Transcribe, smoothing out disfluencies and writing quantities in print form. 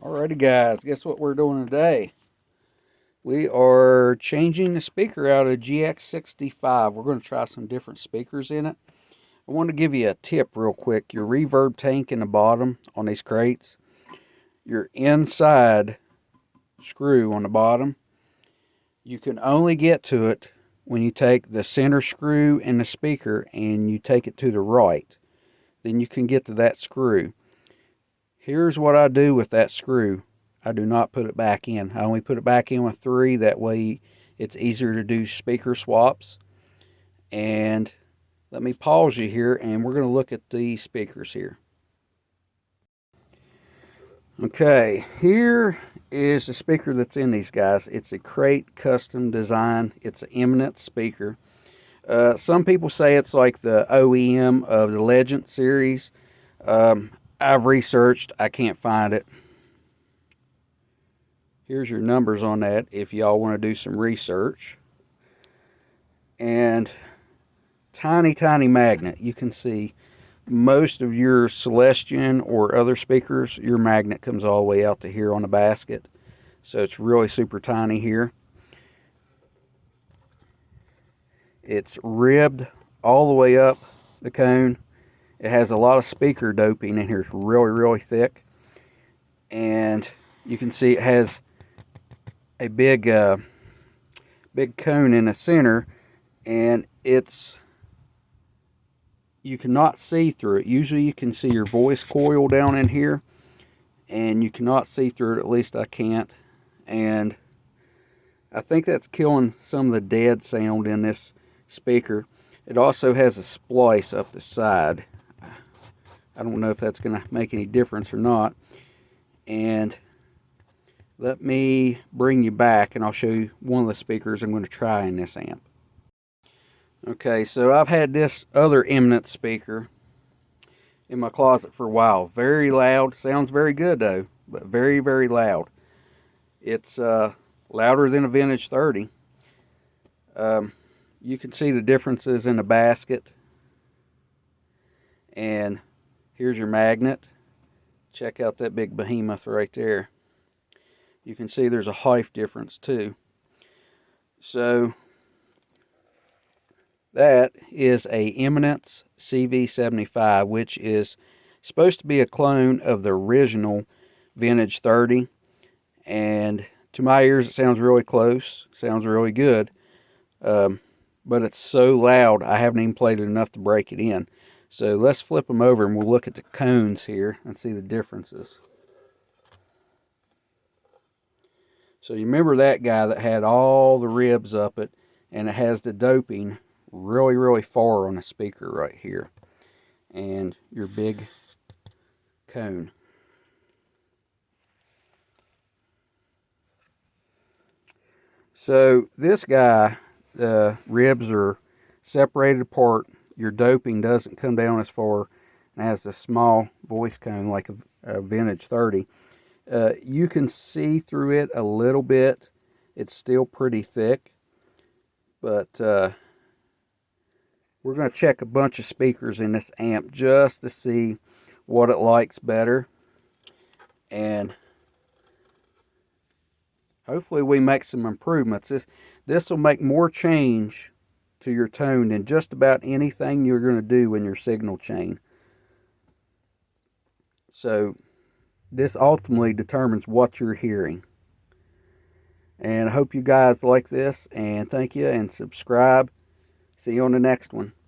Alrighty guys, guess what we're doing today? We are changing the speaker out of gx65. We're going to try some different speakers in it. I want to give you a tip real quick. Your reverb tank in the bottom on these crates, your inside screw on the bottom, you can only get to it when you take the center screw in the speaker and you take it to the right. Then you can get to that screw. Here's what I do with that screw. I do not put it back in. I only put it back in with 3. That way it's easier to do speaker swaps. And let me pause you here and we're going to look at these speakers here. Okay, here is the speaker that's in these guys. It's a crate custom design. It's an eminence speaker. Some people say it's like the OEM of the Legend series. I've researched, I can't find it. Here's your numbers on that if y'all want to do some research. And tiny magnet. You can see most of your Celestion or other speakers, your magnet comes all the way out to here on the basket. So it's really super tiny here. It's ribbed all the way up the cone. It has a lot of speaker doping in here. It's really thick. And you can see it has a big cone in the center, and you cannot see through it. Usually you can see your voice coil down in here, and you cannot see through it. At least I can't. And I think that's killing some of the dead sound in this speaker. It also has a splice up the side. I don't know if that's going to make any difference or not. And let me bring you back and I'll show you one of the speakers I'm going to try in this amp. Okay, so I've had this other eminence speaker in my closet for a while. Very loud. Sounds very good though, but very loud. It's louder than a vintage 30. You can see the differences in the basket. And here's your magnet. Check out that big behemoth right there. You can see there's a height difference too. So that is a Eminence CV75, which is supposed to be a clone of the original vintage 30. And to my ears, it sounds really close. Sounds really good. But it's so loud, I haven't even played it enough to break it in. So let's flip them over and we'll look at the cones here and see the differences. So you remember that guy that had all the ribs up it, and it has the doping really far on the speaker right here. And your big cone. So this guy, the ribs are separated apart. Your doping doesn't come down as far, and has a small voice cone like a vintage 30. You can see through it a little bit. It's still pretty thick, but we're going to check a bunch of speakers in this amp just to see what it likes better, and hopefully we make some improvements. This will make more change to your tone than just about anything you're going to do in your signal chain. So this ultimately determines what you're hearing. And I hope you guys like this, and thank you, and subscribe. See you on the next one.